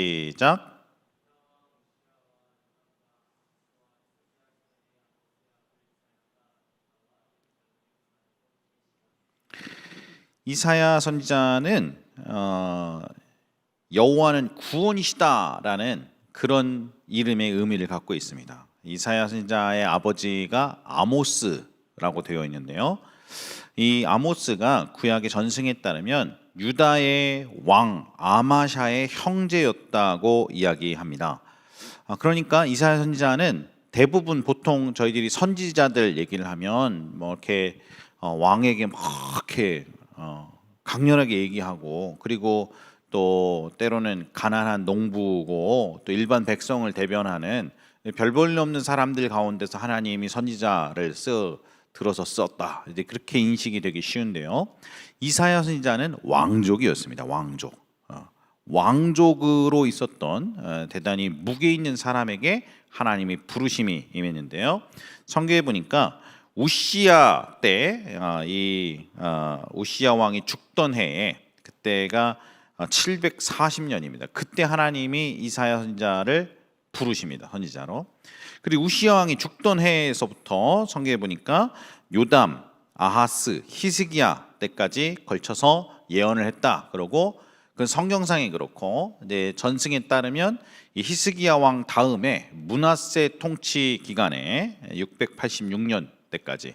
시작. 이사야 선지자는 여호와는 구원이시다라는 그런 이름의 의미를 갖고 있습니다. 이사야 선지자의 아버지가 아모스라고 되어 있는데요. 이 아모스가 구약의 전승에 따르면 유다의 왕 아마샤의 형제였다고 이야기합니다. 그러니까 이사야 선지자는 대부분 보통 저희들이 선지자들 얘기를 하면 뭐 이렇게 왕에게 막 이렇게 강렬하게 얘기하고, 그리고 또 때로는 가난한 농부고 또 일반 백성을 대변하는 별 볼 일 없는 사람들 가운데서 하나님이 선지자를 들어서 썼다, 이제 그렇게 인식이 되기 쉬운데요. 이사야 선지자는 왕족이었습니다. 왕족으로 있었던 대단히 무게 있는 사람에게 하나님이 부르심이 임했는데요. 성경에 보니까 우시야 때, 우시야 왕이 죽던 해에, 그때가 740년입니다. 그때 하나님이 이사야 선지자를 부르십니다. 선지자로. 그리고 우시야 왕이 죽던 해에서부터 성경에 보니까 요담, 아하스, 히스기야 때까지 걸쳐서 예언을 했다. 그러고 그 성경상에 그렇고, 전승에 따르면 이 히스기야 왕 다음에 므낫세 통치 기간에 686년 때까지,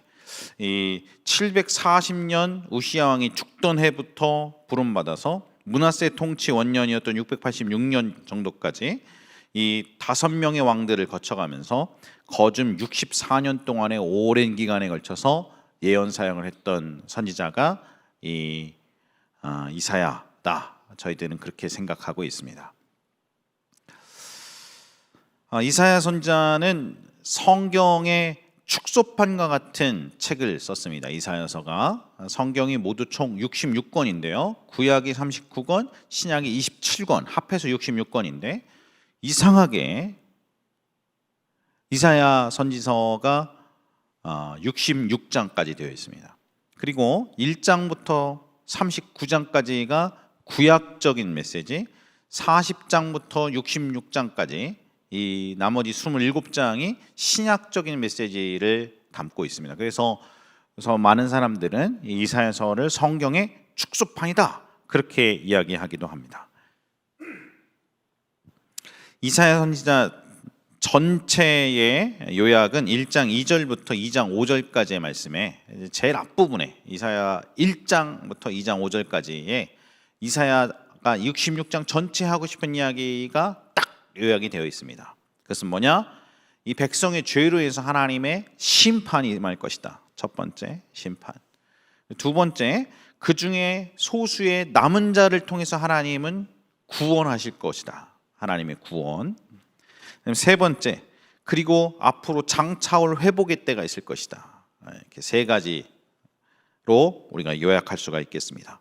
이 740년 우시야 왕이 죽던 해부터 부름받아서 므낫세 통치 원년이었던 686년 정도까지 이 5명의 왕들을 거쳐가면서 거듭 64년 동안의 오랜 기간에 걸쳐서 예언 사역을 했던 선지자가 이사야다. 저희들은 그렇게 생각하고 있습니다. 이사야 선지자는 성경의 축소판과 같은 책을 썼습니다. 이사야서가 성경이 모두 총 66권인데요. 구약이 39권, 신약이 27권, 합해서 66권인데 이상하게 이사야 선지서가 66장까지 되어 있습니다. 그리고 1장부터 39장까지가 구약적인 메시지, 40장부터 66장까지 이 나머지 27장이 신약적인 메시지를 담고 있습니다. 그래서 많은 사람들은 이사야서를 성경의 축소판이다, 그렇게 이야기하기도 합니다. 이사야 선지자 전체의 요약은 1장 2절부터 2장 5절까지의 말씀에 제일 앞부분에 이사야 1장부터 2장 5절까지의 이사야가 66장 전체 하고 싶은 이야기가 딱 요약이 되어 있습니다. 그것은 뭐냐? 이 백성의 죄로 인해서 하나님의 심판이 임할 것이다. 첫 번째, 심판. 두 번째, 그 중에 소수의 남은 자를 통해서 하나님은 구원하실 것이다. 하나님의 구원. 세 번째, 그리고 앞으로 장차올 회복의 때가 있을 것이다. 이렇게 세 가지로 우리가 요약할 수가 있겠습니다.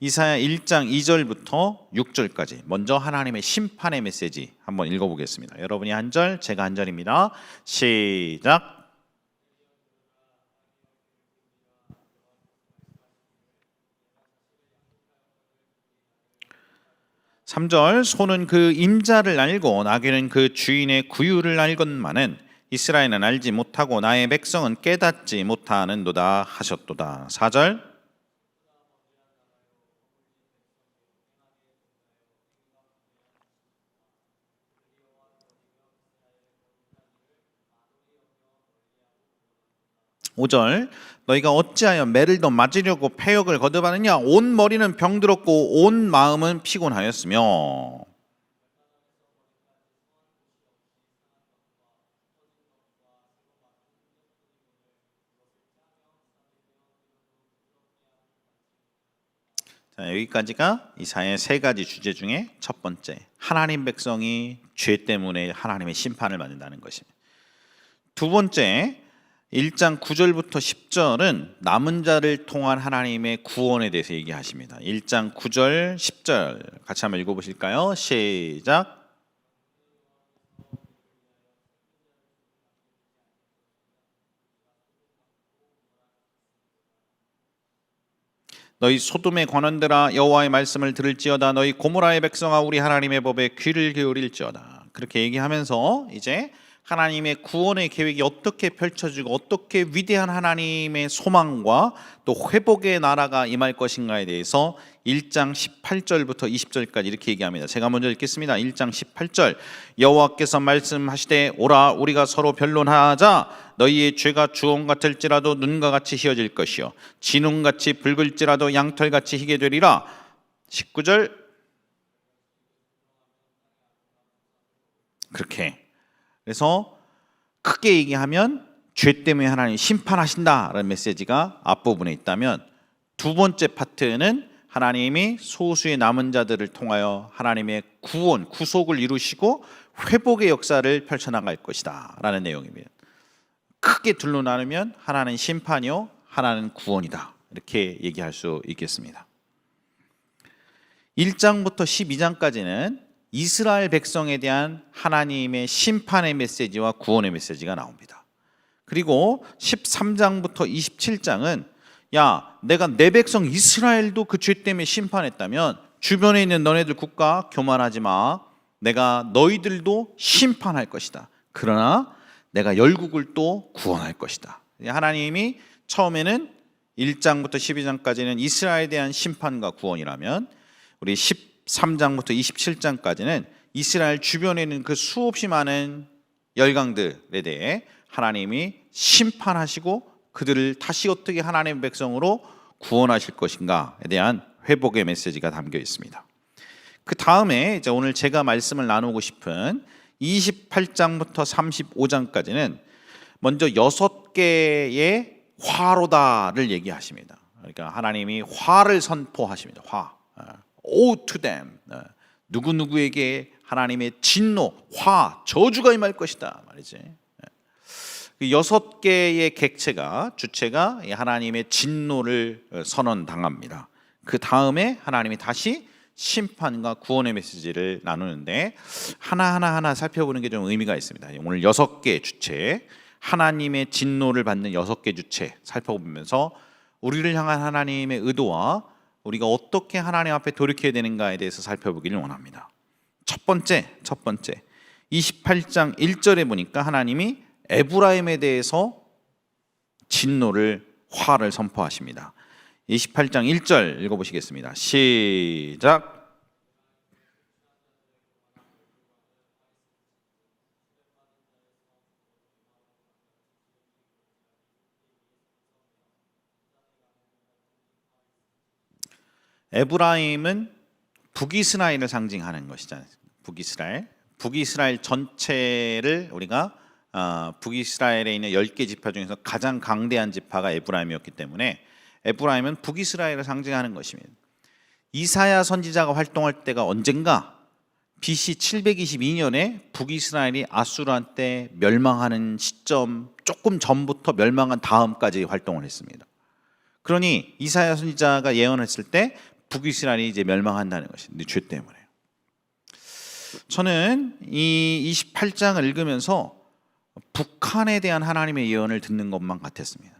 이사야 1장 2절부터 6절까지 먼저 하나님의 심판의 메시지 한번 읽어보겠습니다. 여러분이 한 절, 제가 한 절입니다. 시작. 3절, 소는 그 임자를 알고 나귀는 그 주인의 구유를 알건만은 이스라엘은 알지 못하고 나의 백성은 깨닫지 못하는도다 하셨도다. 4절, (5절) 너희가 어찌하여 매를 더 맞으려고 패역을 거듭하느냐? 온 머리는 병들었고 온 마음은 피곤하였으며. 자, 여기까지가 이사야의 세 가지 주제 중에 첫 번째, 하나님 백성이 죄 때문에 하나님의 심판을 받는다는 것입니다. 두 번째, 1장 9절부터 10절은 남은 자를 통한 하나님의 구원에 대해서 얘기하십니다. 1장 9절, 10절 같이 한번 읽어보실까요? 시작. 너희 소돔의 관원들아 여호와의 말씀을 들을지어다. 너희 고모라의 백성아 우리 하나님의 법에 귀를 기울일지어다. 그렇게 얘기하면서 이제 하나님의 구원의 계획이 어떻게 펼쳐지고 어떻게 위대한 하나님의 소망과 또 회복의 나라가 임할 것인가에 대해서 1장 18절부터 20절까지 이렇게 얘기합니다. 제가 먼저 읽겠습니다. 1장 18절 여호와께서 말씀하시되 오라 우리가 서로 변론하자. 너희의 죄가 주홍 같을지라도 눈과 같이 희어질 것이요 진웅같이 붉을지라도 양털같이 희게 되리라. 19절 그렇게 그래서 크게 얘기하면 죄 때문에 하나님 심판하신다라는 메시지가 앞부분에 있다면, 두 번째 파트는 하나님이 소수의 남은 자들을 통하여 하나님의 구원, 구속을 이루시고 회복의 역사를 펼쳐나갈 것이다 라는 내용입니다. 크게 둘로 나누면 하나는 심판이요 하나는 구원이다, 이렇게 얘기할 수 있겠습니다. 1장부터 12장까지는 이스라엘 백성에 대한 하나님의 심판의 메시지와 구원의 메시지가 나옵니다. 그리고 13장부터 27장은 야, 내가 내 백성 이스라엘도 그 죄 때문에 심판했다면 주변에 있는 너네들 국가 교만하지 마. 내가 너희들도 심판할 것이다. 그러나 내가 열국을 또 구원할 것이다. 하나님이 처음에는 1장부터 12장까지는 이스라엘에 대한 심판과 구원이라면 우리 13장부터 27장까지는 이스라엘 주변에 있는 그 수없이 많은 열강들에 대해 하나님이 심판하시고 그들을 다시 어떻게 하나님의 백성으로 구원하실 것인가에 대한 회복의 메시지가 담겨 있습니다. 그 다음에 이제 오늘 제가 말씀을 나누고 싶은 28장부터 35장까지는 먼저 6개의 화로다를 얘기하십니다. 그러니까 하나님이 화를 선포하십니다. 화. O to them. 누구누구에게 하나님의 진노, 화, 저주가 임할 것이다 말이지. 그 6개의 객체가, 주체가 하나님의 진노를 선언당합니다. 그 다음에 하나님이 다시 심판과 구원의 메시지를 나누는데 하나하나 살펴보는 게 좀 의미가 있습니다. 오늘 6개 주체, 하나님의 진노를 받는 6개 주체 살펴보면서 우리를 향한 하나님의 의도와 우리가 어떻게 하나님 앞에 돌이켜야 되는가에 대해서 살펴보기를 원합니다. 첫 번째 28장 1절에 보니까 하나님이 에브라임에 대해서 진노를, 화를 선포하십니다. 28장 1절 읽어보시겠습니다. 시작. 에브라임은 북이스라엘을 상징하는 것이잖아요. 북이스라엘 전체를 우리가 북이스라엘에 있는 10개 지파 중에서 가장 강대한 지파가 에브라임이었기 때문에 에브라임은 북이스라엘을 상징하는 것입니다. 이사야 선지자가 활동할 때가 언젠가 BC 722년에 북이스라엘이 아수르한테 멸망하는 시점 조금 전부터 멸망한 다음까지 활동을 했습니다. 그러니 이사야 선지자가 예언했을 때 북이스라엘이 이제 멸망한다는 것입니다. 죄 때문에. 저는 이 28장을 읽으면서 북한에 대한 하나님의 예언을 듣는 것만 같았습니다.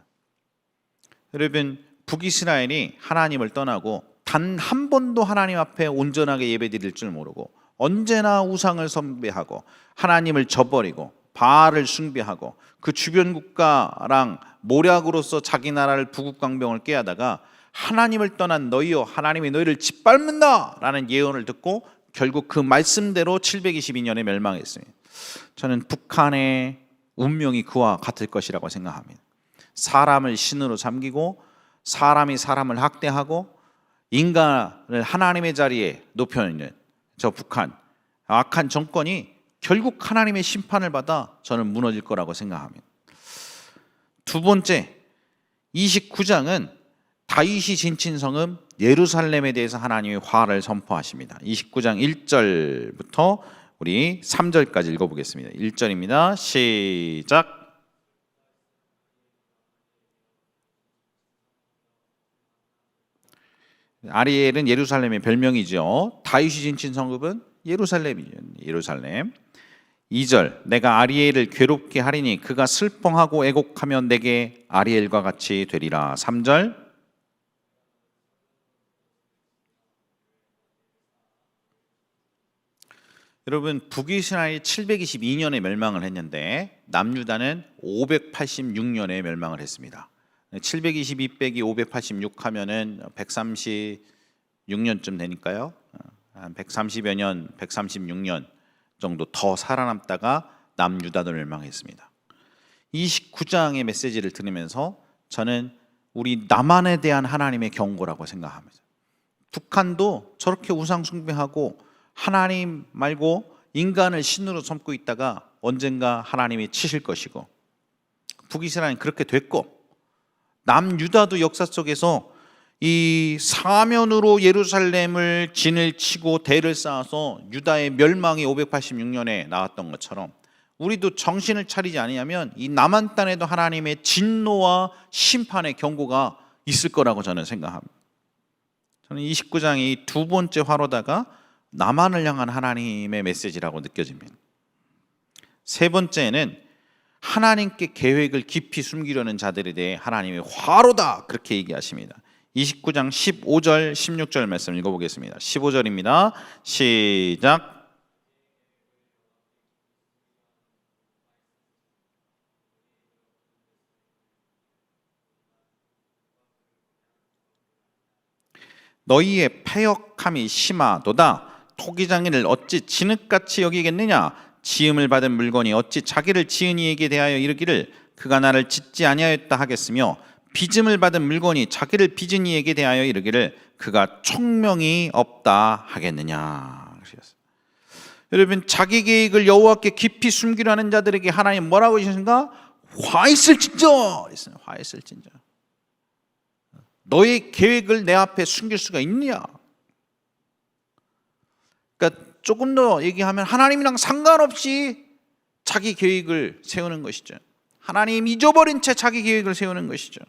여러분, 북이스라엘이 하나님을 떠나고 단 한 번도 하나님 앞에 온전하게 예배드릴 줄 모르고 언제나 우상을 숭배하고 하나님을 저버리고 바알을 숭배하고 그 주변 국가랑 모략으로서 자기 나라를 부국강병을 꾀하다가 하나님을 떠난 너희여 하나님이 너희를 짓밟는다 라는 예언을 듣고 결국 그 말씀대로 722년에 멸망했습니다. 저는 북한의 운명이 그와 같을 것이라고 생각합니다. 사람을 신으로 삼기고 사람이 사람을 학대하고 인간을 하나님의 자리에 높여있는 저 북한, 악한 정권이 결국 하나님의 심판을 받아 저는 무너질 거라고 생각합니다. 두 번째, 29장은 다윗이 진친 성읍 예루살렘에 대해서 하나님의 화를 선포하십니다. 29장 1절부터 우리 3절까지 읽어보겠습니다. 1절입니다. 시작. 아리엘은 예루살렘의 별명이죠. 다윗이 진친 성읍은 예루살렘이죠. 예루살렘. 2절, 내가 아리엘을 괴롭게 하리니 그가 슬퍼하고 애곡하면 내게 아리엘과 같이 되리라. 3절, 여러분, 북이스라엘이 722년에 멸망을 했는데 남유다는 586년에 멸망을 했습니다. 722 빼기 586 하면은 136년쯤 되니까요. 한 130여 년, 136년 정도 더 살아남다가 남유다도 멸망했습니다. 29장의 메시지를 들으면서 저는 우리 남한에 대한 하나님의 경고라고 생각합니다. 북한도 저렇게 우상 숭배하고 하나님 말고 인간을 신으로 삼고 있다가 언젠가 하나님이 치실 것이고, 북이스라엘은 그렇게 됐고, 남유다도 역사 속에서 이 사면으로 예루살렘을 진을 치고 대를 쌓아서 유다의 멸망이 586년에 나왔던 것처럼 우리도 정신을 차리지 않으면 이 남한 땅에도 하나님의 진노와 심판의 경고가 있을 거라고 저는 생각합니다. 저는 29장이 두 번째 화로다가 남한을 향한 하나님의 메시지라고 느껴집니다. 세 번째는 하나님께 계획을 깊이 숨기려는 자들에 대해 하나님의 화로다, 그렇게 얘기하십니다. 29장 15절 16절 말씀 읽어보겠습니다. 15절입니다. 시작. 너희의 패역함이 심하도다. 토기장이를 어찌 진흙같이 여기겠느냐? 지음을 받은 물건이 어찌 자기를 지은 이에게 대하여 이르기를 그가 나를 짓지 아니하였다 하겠으며, 빚음을 받은 물건이 자기를 빚은 이에게 대하여 이르기를 그가 총명이 없다 하겠느냐. 여러분, 자기 계획을 여호와께 깊이 숨기려 하는 자들에게 하나님 뭐라고 하시는가? 화 있을진저. 화 있을진저. 너의 계획을 내 앞에 숨길 수가 있느냐? 그러니까 조금 더 얘기하면 하나님이랑 상관없이 자기 계획을 세우는 것이죠. 하나님 잊어버린 채 자기 계획을 세우는 것이죠.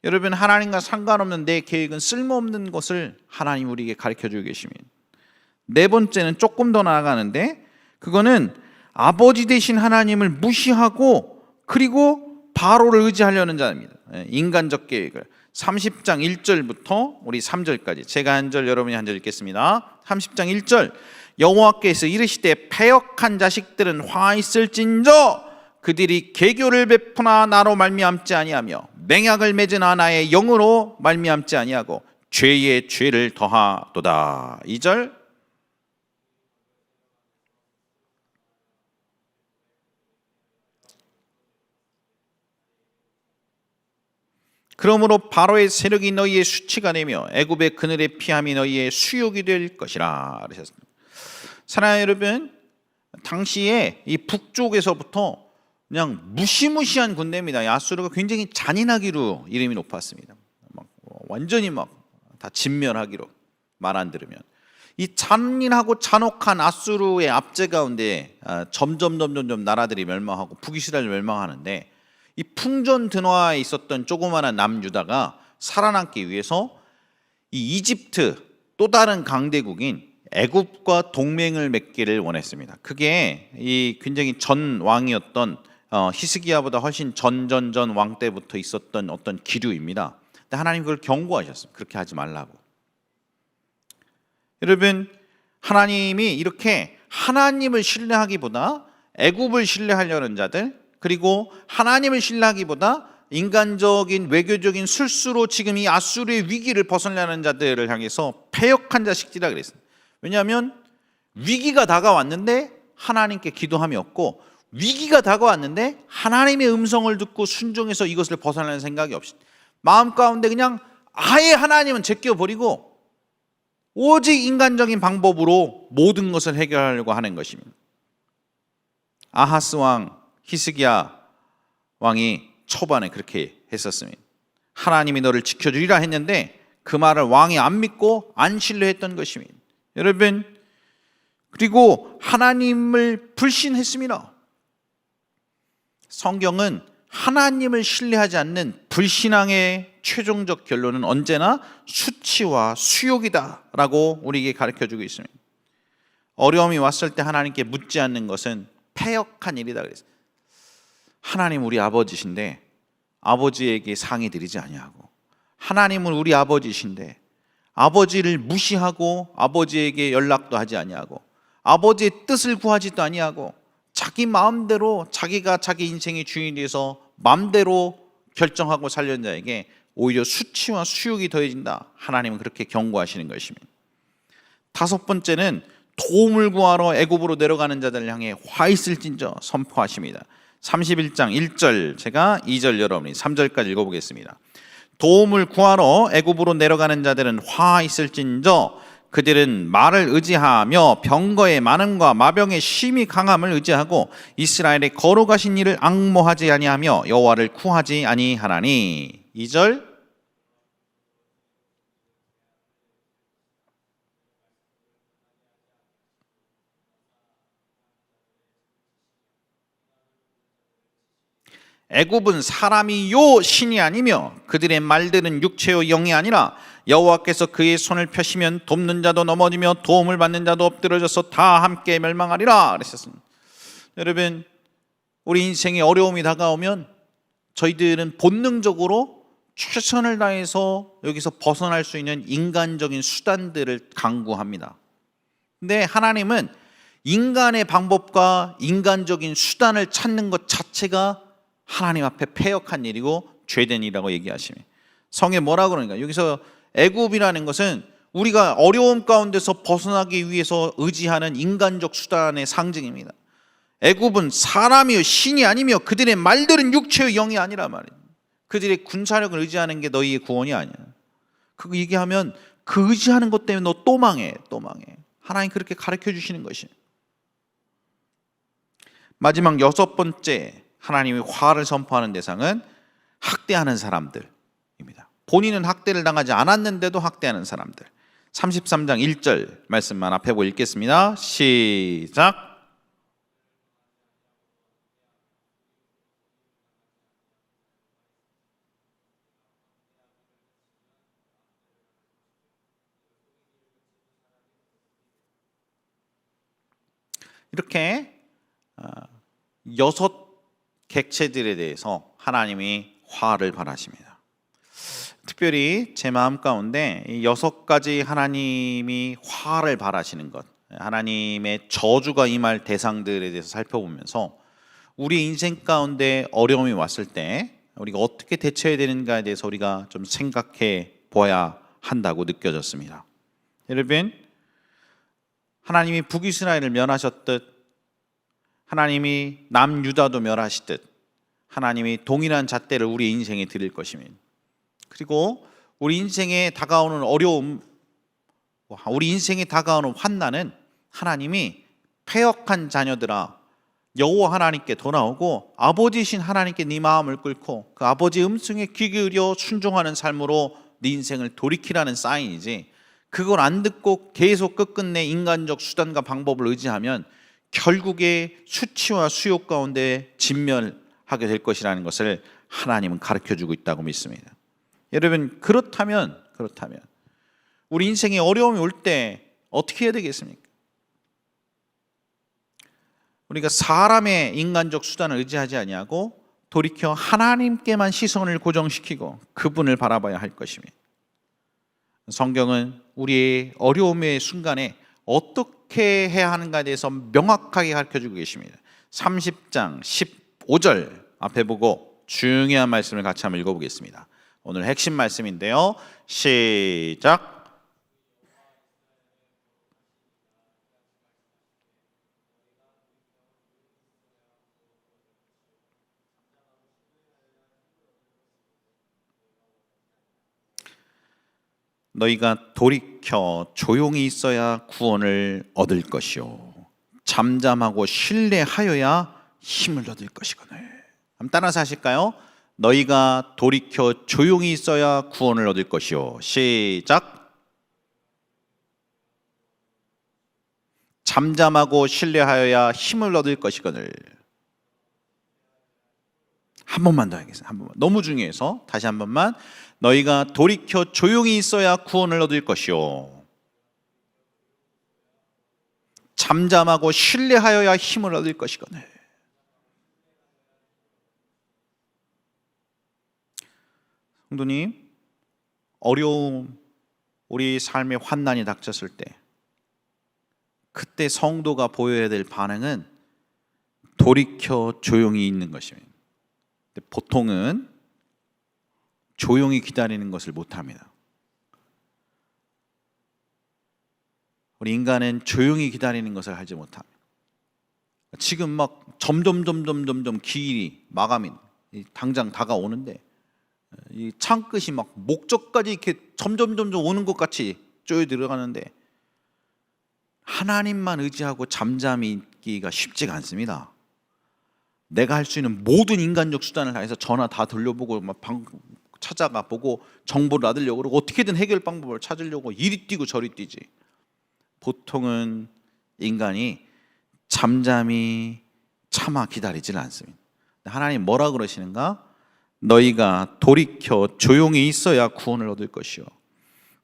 여러분, 하나님과 상관없는 내 계획은 쓸모없는 것을 하나님 우리에게 가르쳐주고 계십니다. 네 번째는 조금 더 나아가는데, 그거는 아버지 되신 하나님을 무시하고 그리고 바로를 의지하려는 자입니다. 인간적 계획을. 30장 1절부터 우리 3절까지, 제가 한 절 여러분이 한 절 읽겠습니다. 30장 1절. 여호와께서 이르시되 패역한 자식들은 화 있을진저 그들이 계교를 베푸나 나로 말미암지 아니하며 맹약을 맺으나 나의 영으로 말미암지 아니하고 죄의 죄를 더하도다. 2절. 그러므로 바로의 세력이 너희의 수치가 되며 애굽의 그늘의 피함이 너희의 수욕이 될 것이라 그러셨습니다. 사랑하는 여러분, 당시에 이 북쪽에서부터 그냥 무시무시한 군대입니다. 아수르가 굉장히 잔인하기로 이름이 높았습니다. 완전히 다 진멸하기로, 말 안 들으면. 이 잔인하고 잔혹한 아수르의 압제 가운데 점점 나라들이 멸망하고 북이스라엘 멸망하는데, 이 풍전등화에 있었던 조그마한 남유다가 살아남기 위해서 이 이집트, 또 다른 강대국인 애굽과 동맹을 맺기를 원했습니다. 그게 이 굉장히 전 왕이었던 히스기야보다 훨씬 전 왕 때부터 있었던 어떤 기류입니다. 근데 하나님 그걸 경고하셨습니다. 그렇게 하지 말라고. 여러분, 하나님이 이렇게 하나님을 신뢰하기보다 애굽을 신뢰하려는 자들, 그리고 하나님을 신뢰하기보다 인간적인 외교적인 술수로 지금 이 아수르의 위기를 벗어나려는 자들을 향해서 패역한 자식들이라 그랬습니다. 왜냐하면 위기가 다가왔는데 하나님께 기도함이 없고, 위기가 다가왔는데 하나님의 음성을 듣고 순종해서 이것을 벗어나는 생각이 없이 마음 가운데 그냥 아예 하나님은 제껴버리고 오직 인간적인 방법으로 모든 것을 해결하려고 하는 것입니다. 아하스 왕, 히스기야 왕이 초반에 그렇게 했었습니다. 하나님이 너를 지켜주리라 했는데 그 말을 왕이 안 믿고 안 신뢰했던 것입니다. 여러분, 그리고 하나님을 불신했습니다. 성경은 하나님을 신뢰하지 않는 불신앙의 최종적 결론은 언제나 수치와 수욕이다라고 우리에게 가르쳐주고 있습니다. 어려움이 왔을 때 하나님께 묻지 않는 것은 패역한 일이다 그랬어요. 하나님 우리 아버지신데 아버지에게 상의 드리지 아니하고, 하나님은 우리 아버지신데 아버지를 무시하고 아버지에게 연락도 하지 아니하고, 아버지의 뜻을 구하지도 아니하고 자기 마음대로 자기가 자기 인생의 주인이 돼서 마음대로 결정하고 살려는 자에게 오히려 수치와 수욕이 더해진다. 하나님은 그렇게 경고하시는 것입니다. 다섯 번째는 도움을 구하러 애굽으로 내려가는 자들을 향해 화 있을진저 선포하십니다. 31장 1절, 제가 2절 여러분이 3절까지 읽어보겠습니다. 도움을 구하러 애굽으로 내려가는 자들은 화 있을진저 그들은 말을 의지하며 병거의 많음과 마병의 심히 강함을 의지하고 이스라엘의 거룩하신 이를 앙모하지 아니하며 여호와를 구하지 아니하나니. 2절, 애굽은 사람이요 신이 아니며 그들의 말들은 육체요 영이 아니라 여호와께서 그의 손을 펴시면 돕는 자도 넘어지며 도움을 받는 자도 엎드러져서 다 함께 멸망하리라 그랬었습니다. 여러분, 우리 인생에 어려움이 다가오면 저희들은 본능적으로 최선을 다해서 여기서 벗어날 수 있는 인간적인 수단들을 강구합니다. 근데 하나님은 인간의 방법과 인간적인 수단을 찾는 것 자체가 하나님 앞에 패역한 일이고 죄된 일이라고 얘기하시면, 성에 뭐라 그러니까 여기서 애굽이라는 것은 우리가 어려움 가운데서 벗어나기 위해서 의지하는 인간적 수단의 상징입니다. 애굽은 사람이요 신이 아니며 그들의 말들은 육체의 영이 아니라 말이에요. 그들의 군사력을 의지하는 게 너희의 구원이 아니야. 그거 얘기하면 그 의지하는 것 때문에 너 또 망해, 또 망해. 하나님 그렇게 가르쳐 주시는 것이에요. 마지막 여섯 번째 하나님이 화를 선포하는 대상은 학대하는 사람들입니다. 본인은 학대를 당하지 않았는데도 학대하는 사람들. 33장 1절 말씀만 앞에 보고 읽겠습니다. 시작. 이렇게 여섯 객체들에 대해서 하나님이 화를 발하십니다. 특별히 제 마음 가운데 이 여섯 가지 하나님이 화를 발하시는 것, 하나님의 저주가 임할 대상들에 대해서 살펴보면서 우리 인생 가운데 어려움이 왔을 때 우리가 어떻게 대처해야 되는가에 대해서 우리가 좀 생각해 보아야 한다고 느껴졌습니다. 여러분, 하나님이 북이스라엘을 멸하셨듯 하나님이 남유다도 멸하시듯 하나님이 동일한 잣대를 우리 인생에 드릴 것입니다. 그리고 우리 인생에 다가오는 어려움, 우리 인생에 다가오는 환난은 하나님이 패역한 자녀들아 여호와 하나님께 돌아오고 아버지신 하나님께 네 마음을 꿇고 그 아버지 음성에 귀 기울여 순종하는 삶으로 네 인생을 돌이키라는 사인이지, 그걸 안 듣고 계속 끝끝내 인간적 수단과 방법을 의지하면 결국에 수치와 수욕 가운데 진멸하게 될 것이라는 것을 하나님은 가르쳐주고 있다고 믿습니다. 여러분, 그렇다면 우리 인생에 어려움이 올 때 어떻게 해야 되겠습니까? 우리가 사람의 인간적 수단을 의지하지 아니하고 돌이켜 하나님께만 시선을 고정시키고 그분을 바라봐야 할 것입니다. 성경은 우리의 어려움의 순간에 어떻게 해야 하는가에 대해서 명확하게 가르쳐주고 계십니다. 30장 15절 앞에 보고 중요한 말씀을 같이 한번 읽어보겠습니다. 오늘 핵심 말씀인데요. 시작. 너희가 돌이켜 조용히 있어야 구원을 얻을 것이요 잠잠하고 신뢰하여야 힘을 얻을 것이거늘. 한번 따라서 하실까요? 너희가 돌이켜 조용히 있어야 구원을 얻을 것이요 시작. 잠잠하고 신뢰하여야 힘을 얻을 것이거늘. 한 번만 더 하겠습니다. 한 번만. 너무 중요해서 다시 한 번만. 너희가 돌이켜 조용히 있어야 구원을 얻을 것이요 잠잠하고 신뢰하여야 힘을 얻을 것이거늘. 성도님, 어려움, 우리 삶에 환난이 닥쳤을 때 그때 성도가 보여야 될 반응은 돌이켜 조용히 있는 것입니다. 근데 보통은 조용히 기다리는 것을 못합니다. 우리 인간은 조용히 기다리는 것을 하지 못합니다. 지금 막 점점 기일이 마감이 당장 다가오는데 이 창끝이 막 목적까지 이렇게 점점 오는 것 같이 쪼여 들어가는데 하나님만 의지하고 잠잠히 있기가 쉽지가 않습니다. 내가 할 수 있는 모든 인간적 수단을 다해서 전화 다 돌려보고 막 찾아가 보고 정보를 얻으려고 그러고 어떻게든 해결 방법을 찾으려고 이리 뛰고 저리 뛰지. 보통은 인간이 잠잠히 참아 기다리질 않습니다. 하나님 뭐라 그러시는가? 너희가 돌이켜 조용히 있어야 구원을 얻을 것이요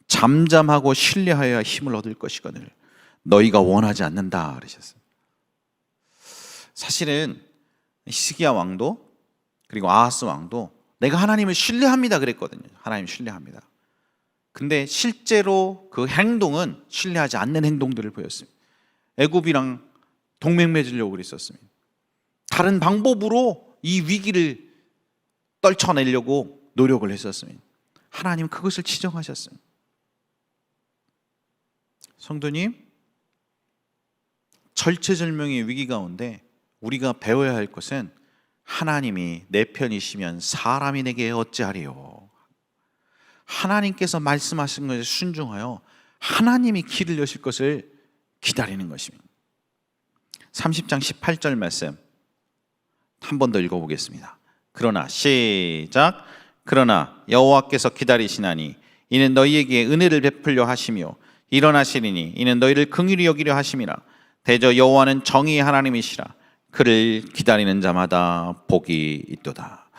잠잠하고 신뢰하여야 힘을 얻을 것이거늘 너희가 원하지 않는다 그러셨어요. 사실은 히스기야 왕도 그리고 아하스 왕도 내가 하나님을 신뢰합니다 그랬거든요. 하나님 신뢰합니다. 근데 실제로 그 행동은 신뢰하지 않는 행동들을 보였습니다. 애굽이랑 동맹 맺으려고 그랬었습니다. 다른 방법으로 이 위기를 떨쳐내려고 노력을 했었습니다. 하나님 그것을 지적하셨습니다. 성도님, 절체절명의 위기 가운데 우리가 배워야 할 것은 하나님이 내 편이시면 사람이 내게 어찌하리요. 하나님께서 말씀하신 것에 순종하여 하나님이 길을 여실 것을 기다리는 것입니다. 30장 18절 말씀 한 번 더 읽어보겠습니다. 그러나 시작. 그러나 여호와께서 기다리시나니 이는 너희에게 은혜를 베풀려 하시며 일어나시리니 이는 너희를 긍휼히 여기려 하심이라. 대저 여호와는 정의의 하나님이시라. 그를 기다리는 자마다 복이 있도다.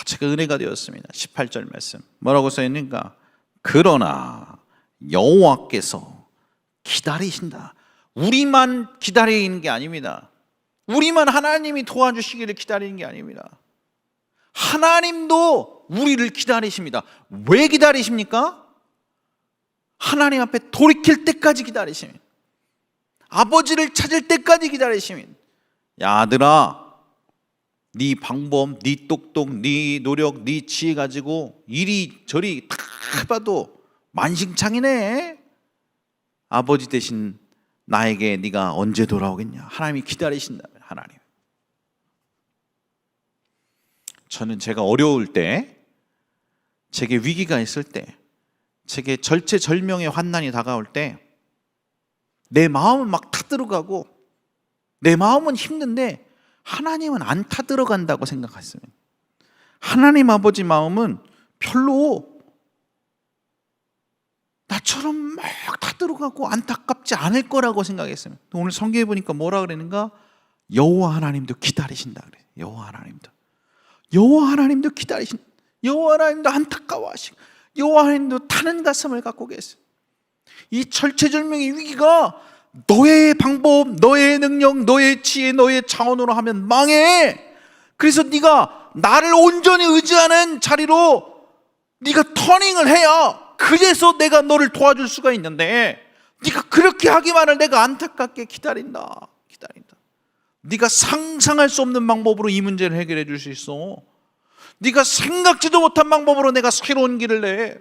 제가 은혜가 되었습니다. 18절 말씀 뭐라고 써있는가? 그러나 여호와께서 기다리신다. 우리만 기다리는 게 아닙니다. 우리만 하나님이 도와주시기를 기다리는 게 아닙니다. 하나님도 우리를 기다리십니다. 왜 기다리십니까? 하나님 앞에 돌이킬 때까지 기다리십니다. 아버지를 찾을 때까지 기다리십니다. 야 아들아, 네 방법, 네 똑똑, 네 노력, 네 지혜 가지고 이리저리 다 해봐도 만신창이네. 아버지 대신 나에게 네가 언제 돌아오겠냐. 하나님이 기다리신다면. 하나님, 저는 제가 어려울 때, 제게 위기가 있을 때, 제게 절체절명의 환난이 다가올 때 내 마음은 막 타들어가고 내 마음은 힘든데 하나님은 안 타들어간다고 생각했습니다. 하나님 아버지 마음은 별로 나처럼 막 타들어가고 안타깝지 않을 거라고 생각했습니다. 오늘 성경에 보니까 뭐라 그러는가? 여호와 하나님도 기다리신다 그래요. 여호와 하나님도 기다리신다. 여호와 하나님도 안타까워하시고 여호와 하나님도 타는 가슴을 갖고 계세요. 이 절체절명의 위기가 너의 방법, 너의 능력, 너의 지혜, 너의 차원으로 하면 망해. 그래서 네가 나를 온전히 의지하는 자리로 네가 터닝을 해야 그래서 내가 너를 도와줄 수가 있는데 네가 그렇게 하기만을 내가 안타깝게 기다린다. 네가 상상할 수 없는 방법으로 이 문제를 해결해 줄 수 있어. 네가 생각지도 못한 방법으로 내가 새로운 길을 내.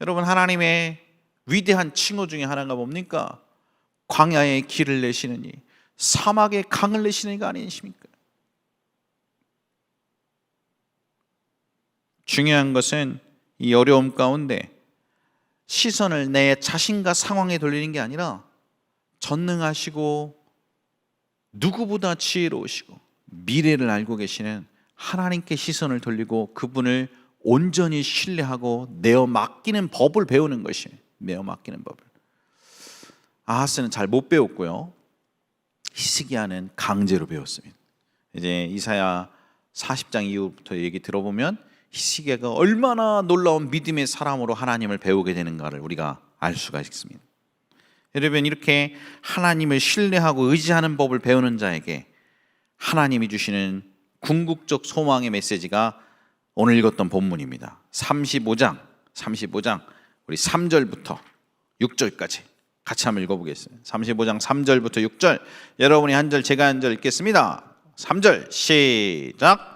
여러분, 하나님의 위대한 칭호 중에 하나가 뭡니까? 광야에 길을 내시느니 사막에 강을 내시는 이가 아니십니까? 중요한 것은 이 어려움 가운데 시선을 내 자신과 상황에 돌리는 게 아니라 전능하시고 누구보다 지혜로우시고 미래를 알고 계시는 하나님께 시선을 돌리고 그분을 온전히 신뢰하고 내어 맡기는 법을 배우는 것이에요. 내어 맡기는 법을. 아하스는 잘 못 배웠고요. 히스기야는 강제로 배웠습니다. 이제 이사야 40장 이후부터 얘기 들어보면 히스기야가 얼마나 놀라운 믿음의 사람으로 하나님을 배우게 되는가를 우리가 알 수가 있습니다. 여러분, 이렇게 하나님을 신뢰하고 의지하는 법을 배우는 자에게 하나님이 주시는 궁극적 소망의 메시지가 오늘 읽었던 본문입니다. 35장 우리 3절부터 6절까지 같이 한번 읽어보겠습니다. 35장 3절부터 6절, 여러분이 한 절 제가 한 절 읽겠습니다. 3절 시작.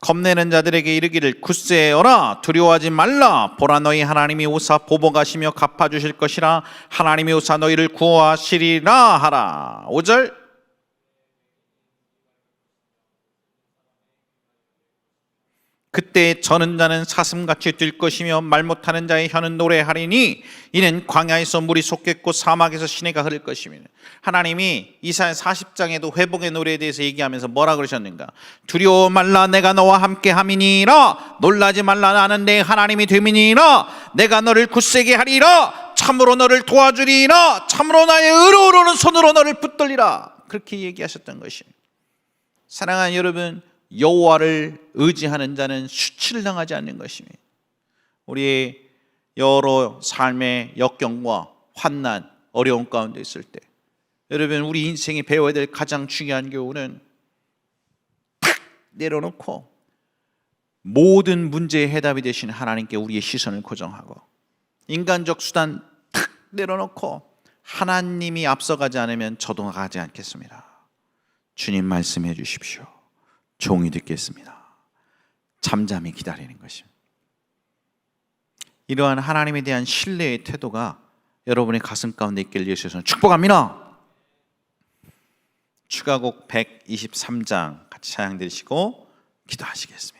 겁내는 자들에게 이르기를 굳세어라, 두려워하지 말라. 보라, 너희 하나님이 오사 보복하시며 갚아주실 것이라. 하나님이 오사 너희를 구하시리라 하라. 5절. 그때 저는 자는 사슴같이 뛸 것이며 말 못하는 자의 혀는 노래하리니 이는 광야에서 물이 솟겠고 사막에서 시내가 흐를 것이며. 하나님이 이사야 40장에도 회복의 노래에 대해서 얘기하면서 뭐라 그러셨는가? 두려워 말라, 내가 너와 함께 함이니라. 놀라지 말라, 나는 내 하나님이 됨이니라. 내가 너를 굳세게 하리라. 참으로 너를 도와주리라. 참으로 나의 의로우는 손으로 너를 붙들리라. 그렇게 얘기하셨던 것입니다. 사랑하는 여러분, 여호와를 의지하는 자는 수치를 당하지 않는 것입니다. 우리의 여러 삶의 역경과 환난, 어려운 가운데 있을 때 여러분, 우리 인생이 배워야 될 가장 중요한 교훈은 탁 내려놓고 모든 문제의 해답이 되신 하나님께 우리의 시선을 고정하고, 인간적 수단 탁 내려놓고 하나님이 앞서가지 않으면 저도 가지 않겠습니다. 주님 말씀해 주십시오. 종이 듣겠습니다. 잠잠히 기다리는 것입니다. 이러한 하나님에 대한 신뢰의 태도가 여러분의 가슴 가운데 있길 예수께서는 축복합니다. 추가곡 123장 같이 찬양 드리시고 기도하시겠습니다.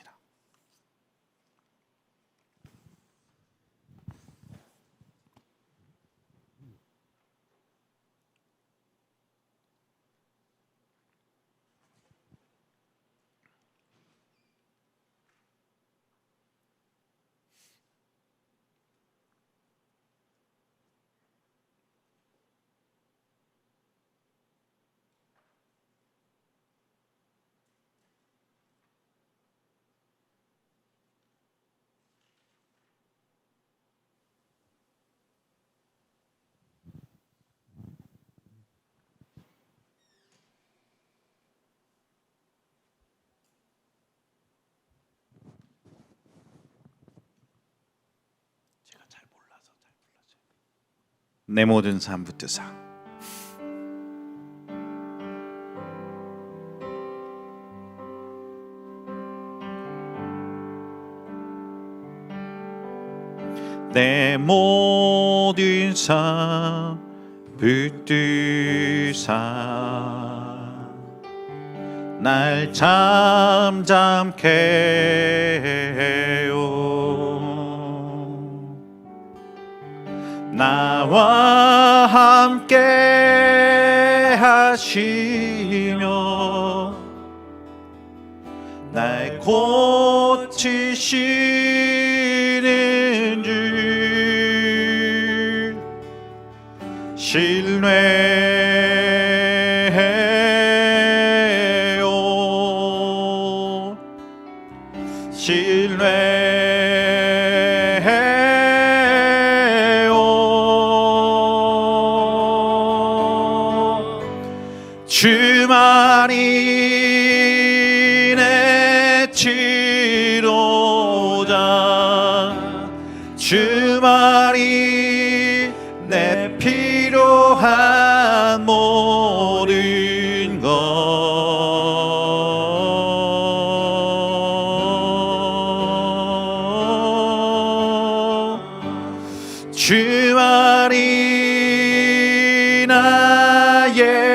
내 모든 삶 붙드사 내 모든 삶 붙드사 날 잠잠케 해요. 나와 함께 하시며 날 고치시는 줄 신뢰해요. 주만이 내 치료자, 주만이 내 필요한 모든 것, 주만이 나의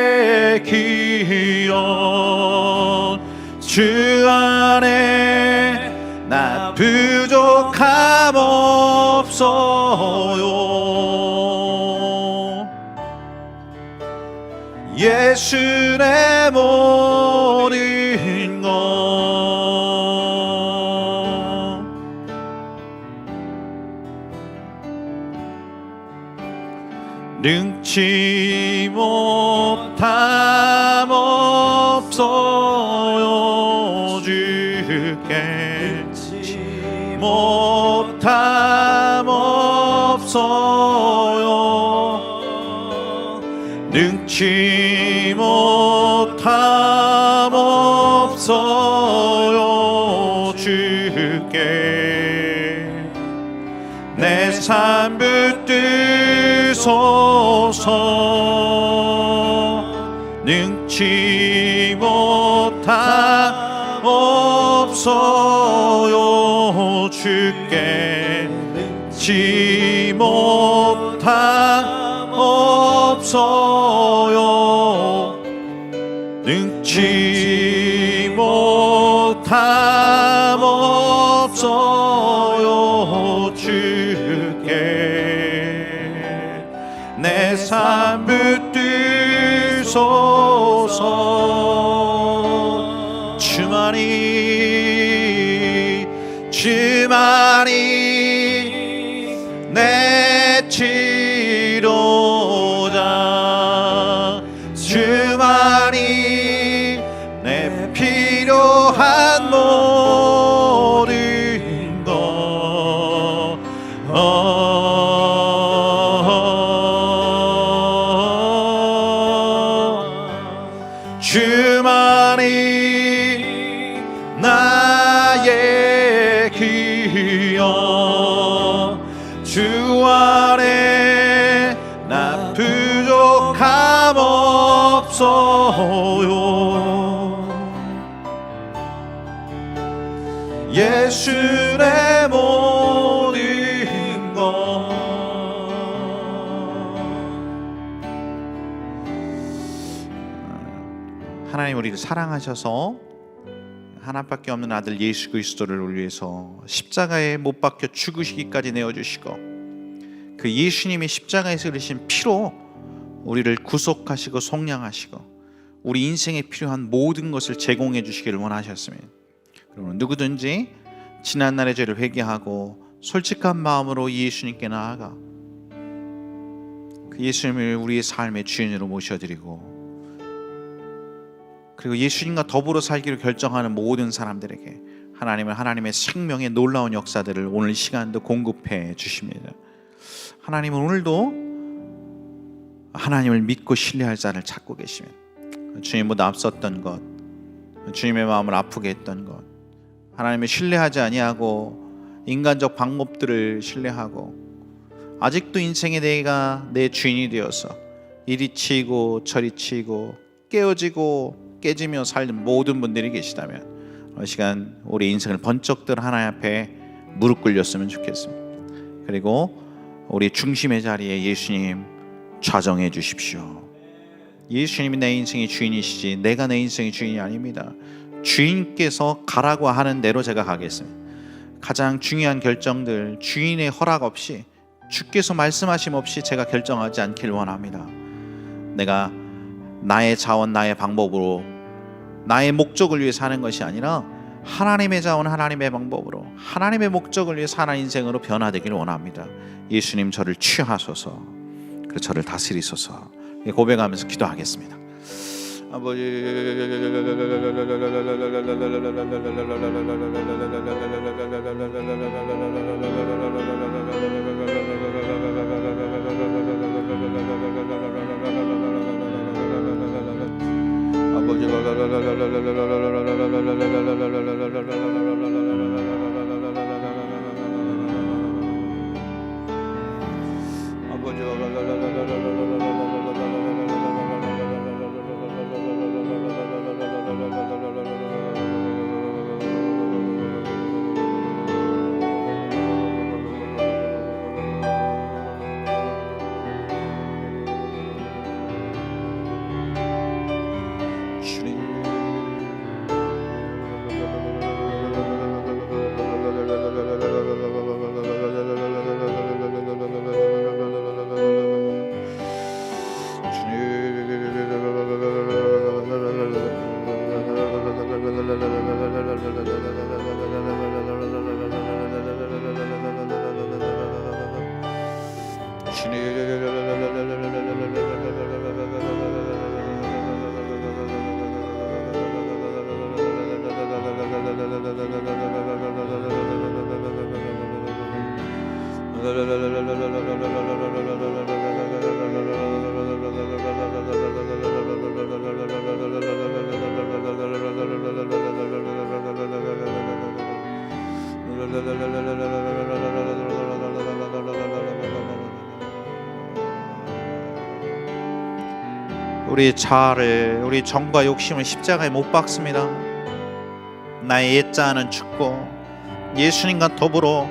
기원, 주 안에 나 부족함 없어요. 예수 내 모든 것, 능치 못함 없어요. 주께 못함 없어요. 능치 못함 없어요. 주께 삶 붙드소서. 능치 못한 없어요 주께 능치 못한 없어요. 능치 못한 없어요 주께 내 삶 붙드소서. 주만이 내 치료자. 주만이 내 필요한 모든 것 주만이 나의 귀여. 주 안에 나 부족함 없어요. 예수 내 모든 것. 하나님 우리를 사랑하셔서 하나밖에 없는 아들 예수 그리스도를 우리 위해서 십자가에 못 박혀 죽으시기까지 내어주시고 그 예수님의 십자가에서 흘리신 피로 우리를 구속하시고 속량하시고 우리 인생에 필요한 모든 것을 제공해 주시기를 원하셨습니다. 그러므로 누구든지 지난날의 죄를 회개하고 솔직한 마음으로 예수님께 나아가 그 예수님을 우리의 삶의 주인으로 모셔드리고 그리고 예수님과 더불어 살기로 결정하는 모든 사람들에게 하나님은 하나님의 생명의 놀라운 역사들을 오늘 시간도 공급해 주십니다. 하나님은 오늘도 하나님을 믿고 신뢰할 자를 찾고 계시면 주님보다 앞섰던 것, 주님의 마음을 아프게 했던 것, 하나님을 신뢰하지 아니하고 인간적 방법들을 신뢰하고 아직도 인생의 내가 내 주인이 되어서 이리 치이고 저리 치이고 깨어지고 깨지며 살는 모든 분들이 계시다면 이 시간 우리 인생을 번쩍 들어 하나님 앞에 무릎 꿇렸으면 좋겠습니다. 그리고 우리 중심의 자리에 예수님 좌정해 주십시오. 예수님이 내 인생의 주인이시지 내가 내 인생의 주인이 아닙니다. 주인께서 가라고 하는 대로 제가 가겠습니다. 가장 중요한 결정들 주인의 허락 없이 주께서 말씀하심 없이 제가 결정하지 않길 원합니다. 내가 나의 자원 나의 방법으로 나의 목적을 위해 사는 것이 아니라 하나님의 자원 하나님의 방법으로 하나님의 목적을 위해 사는 인생으로 변화되기를 원합니다. 예수님 저를 취하소서. 그리고 저를 다스리소서. 고백하면서 기도하겠습니다. 아버지 우리 자아를, 우리 정과 욕심을 십자가에 못 박습니다. 나의 옛자아는 죽고 예수님과 더불어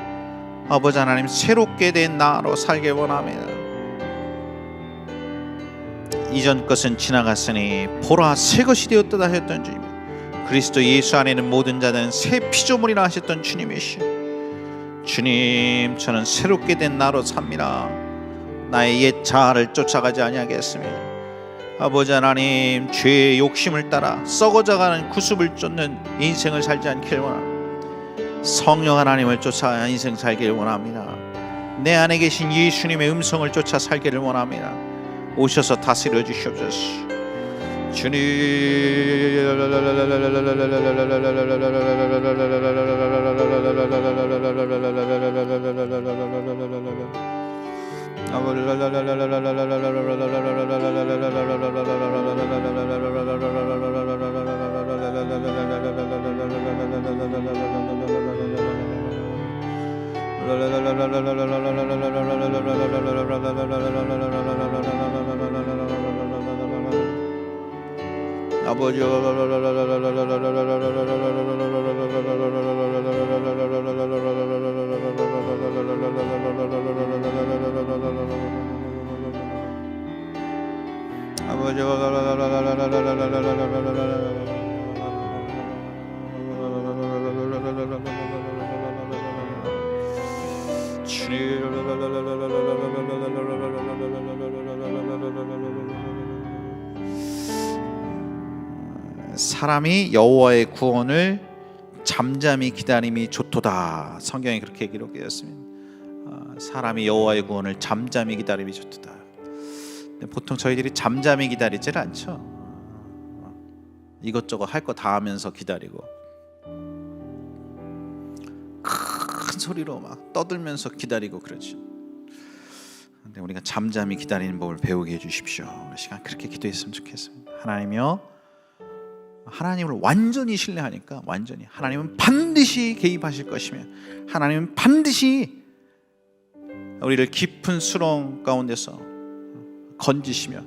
아버지 하나님 새롭게 된 나로 살길 원합니다. 이전 것은 지나갔으니 보라 새 것이 되었다 하셨던 주님, 그리스도 예수 안에는 모든 자는 새 피조물이라 하셨던 주님이시오. 주님, 저는 새롭게 된 나로 삽니다. 나의 옛 자아를 쫓아가지 아니하겠습니다. 아버지 하나님, 죄의 욕심을 따라 썩어져가는 구습을 쫓는 인생을 살지 않기를 원합니다. 성령 하나님을 쫓아 인생 살기를 원합니다. 내 안에 계신 예수님의 음성을 쫓아 살기를 원합니다. 오셔서 다스려 주시옵소서. 주님, 아버지, 사람이 여호와의 구원을 잠잠히 기다림이 좋도다. 성경에 그렇게 기록되었습니다. 사람이 여호와의 구원을 잠잠히 기다림이 좋도다. 근데 보통 저희들이 잠잠히 기다리질 않죠. 이것저것 할 거 다 하면서 기다리고 큰 소리로 막 떠들면서 기다리고 그러죠. 근데 우리가 잠잠히 기다리는 법을 배우게 해주십시오. 우리 시간 그렇게 기도했으면 좋겠습니다. 하나님이여, 하나님을 완전히 신뢰하니까 완전히 하나님은 반드시 개입하실 것이며 하나님은 반드시 우리를 깊은 수렁 가운데서 건지시며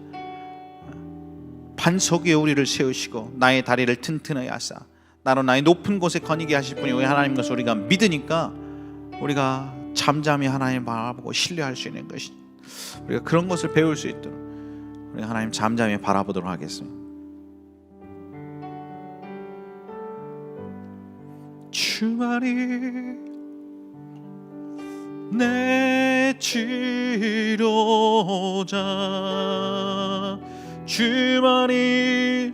반석 위에 우리를 세우시고 나의 다리를 튼튼하게 하사 나로 나의 높은 곳에 거니게 하실 분이 우리 하나님 것을 우리가 믿으니까 우리가 잠잠히 하나님 바라보고 신뢰할 수 있는 것이, 우리가 그런 것을 배울 수 있도록 우리 하나님 잠잠히 바라보도록 하겠습니다. 주만이 내 치료자, 주만이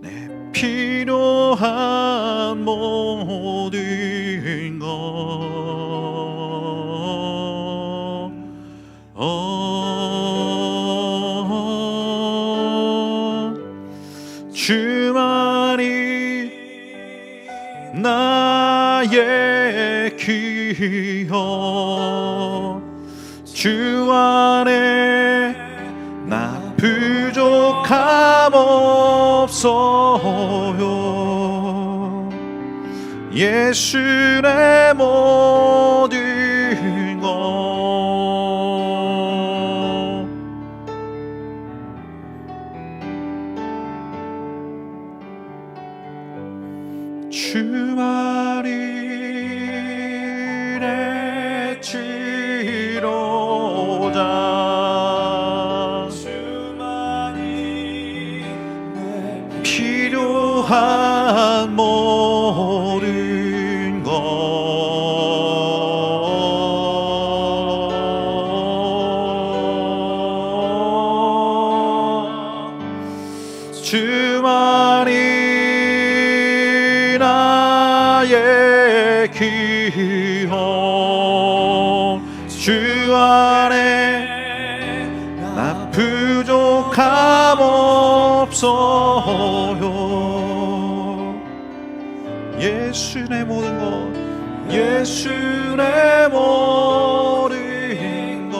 내 필요한 모든 것 주만이 나의 기여, 주 안에 나 부족함 없어요. 예수 내 모든 것 주만이 내 치료자, 주만이 내 필요한 모든 것 주만이 나의 기여, 주 안에 나 부족함 없어요. 예수 내 모든 것, 예수 내 모든 것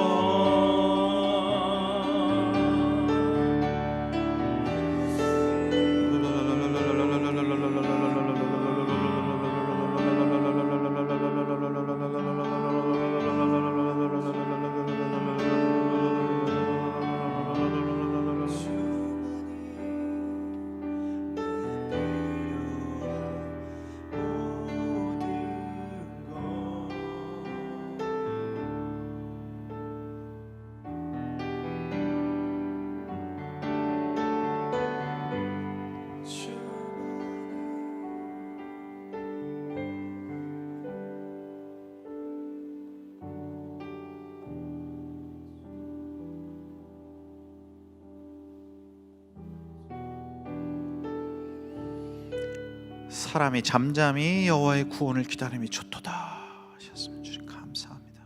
사람이 잠잠히 여호와의 구원을 기다림이 좋도다 하셨으면 주님 감사합니다.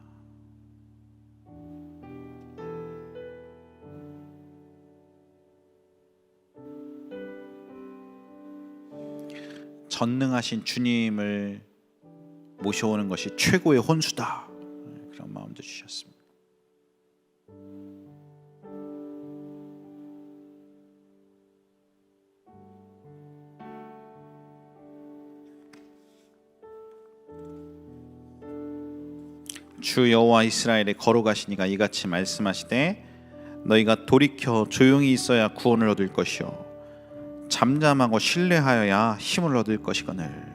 전능하신 주님을 모셔오는 것이 최고의 혼수다, 그런 마음도 주셨습니다. 주 여호와 이스라엘의 거룩하시니가 이같이 말씀하시되 너희가 돌이켜 조용히 있어야 구원을 얻을 것이요 잠잠하고 신뢰하여야 힘을 얻을 것이거늘.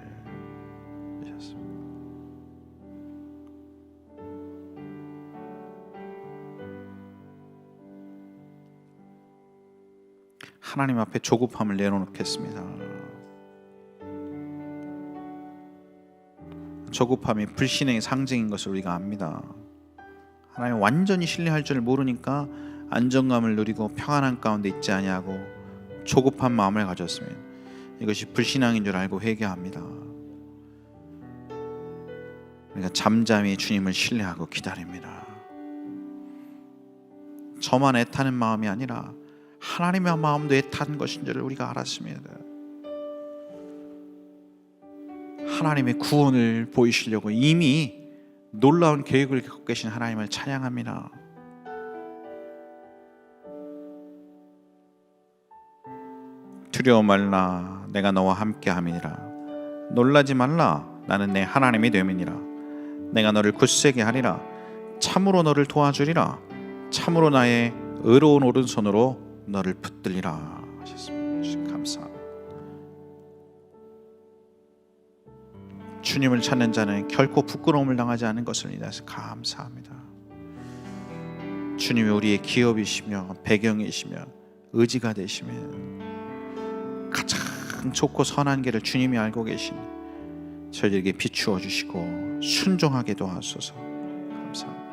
하나님 앞에 조급함을 내려놓겠습니다. 조급함이 불신의 상징인 것을 우리가 압니다. 하나님 완전히 신뢰할 줄 모르니까 안정감을 누리고 평안한 가운데 있지 아니하고 조급한 마음을 가졌으면 이것이 불신앙인 줄 알고 회개합니다. 우리가 잠잠히 주님을 신뢰하고 기다립니다. 저만 애타는 마음이 아니라 하나님의 마음도 애타는 것인 줄 우리가 알았습니다. 하나님의 구원을 보이시려고 이미 놀라운 계획을 갖고 계신 하나님을 찬양합니다. 두려워 말라 내가 너와 함께 함이니라. 놀라지 말라 나는 내 하나님이 됨이니라. 내가 너를 굳세게 하리라. 참으로 너를 도와주리라. 참으로 나의 의로운 오른손으로 너를 붙들리라 하셨습니다. 감사합니다. 주님을 찾는 자는 결코 부끄러움을 당하지 않는 것을 인해서 감사합니다. 주님이 우리의 기업이시며 배경이시며 의지가 되시며 가장 좋고 선한 길을 주님이 알고 계신 저희들에게 비추어 주시고 순종하게 도와주소서. 감사합니다.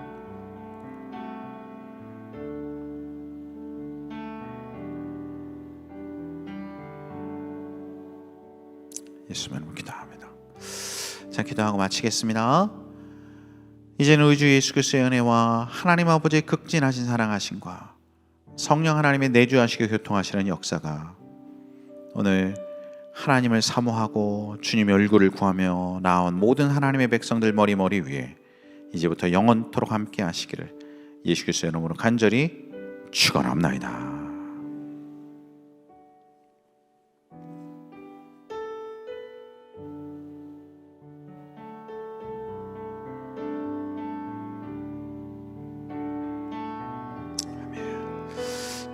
예수님 이름으로 기도합니다. 자, 기도하고 마치겠습니다. 이제는 우리 주 예수 그리스도의 은혜와 하나님 아버지의 극진하신 사랑하심과 성령 하나님의 내주하시고 교통하시는 역사가 오늘 하나님을 사모하고 주님의 얼굴을 구하며 나온 모든 하나님의 백성들 머리 위에 이제부터 영원토록 함께 하시기를 예수 그리스도의 이름으로 간절히 축원합나이다.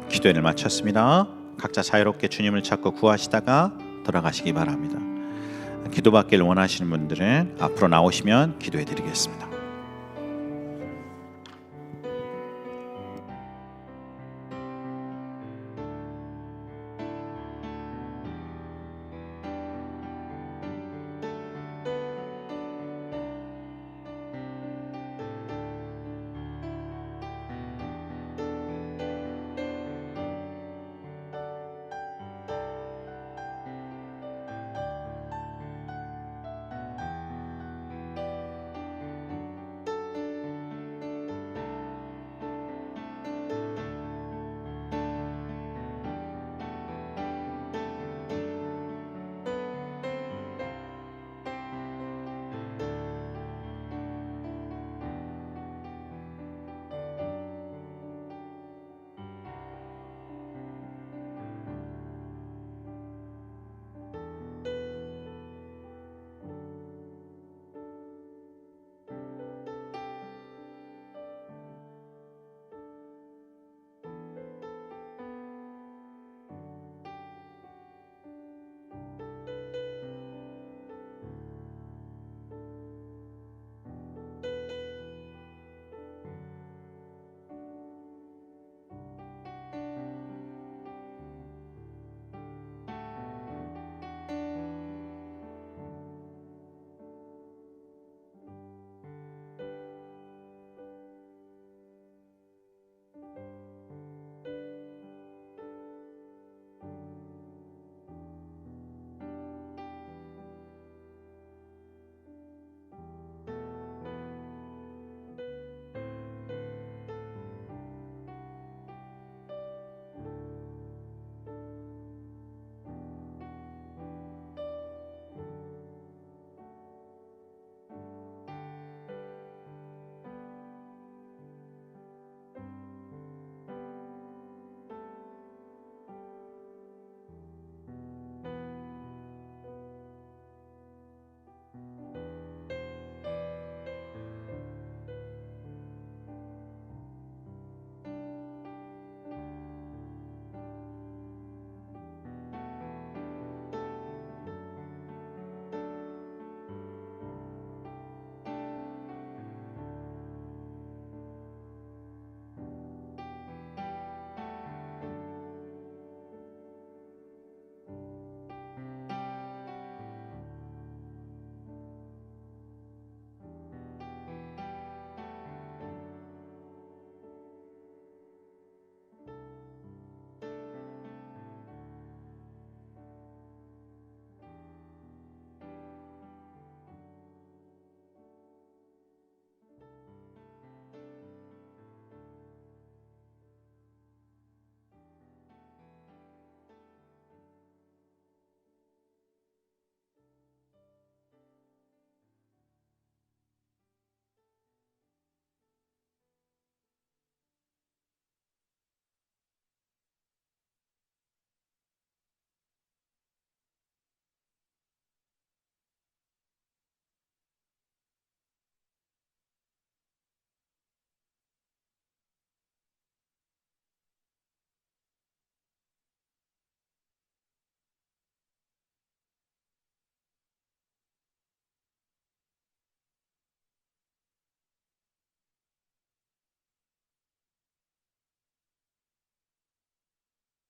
기도회를 마쳤습니다. 각자 자유롭게 주님을 찾고 구하시다가 돌아가시기 바랍니다. 기도받기를 원하시는 분들은 앞으로 나오시면 기도해 드리겠습니다.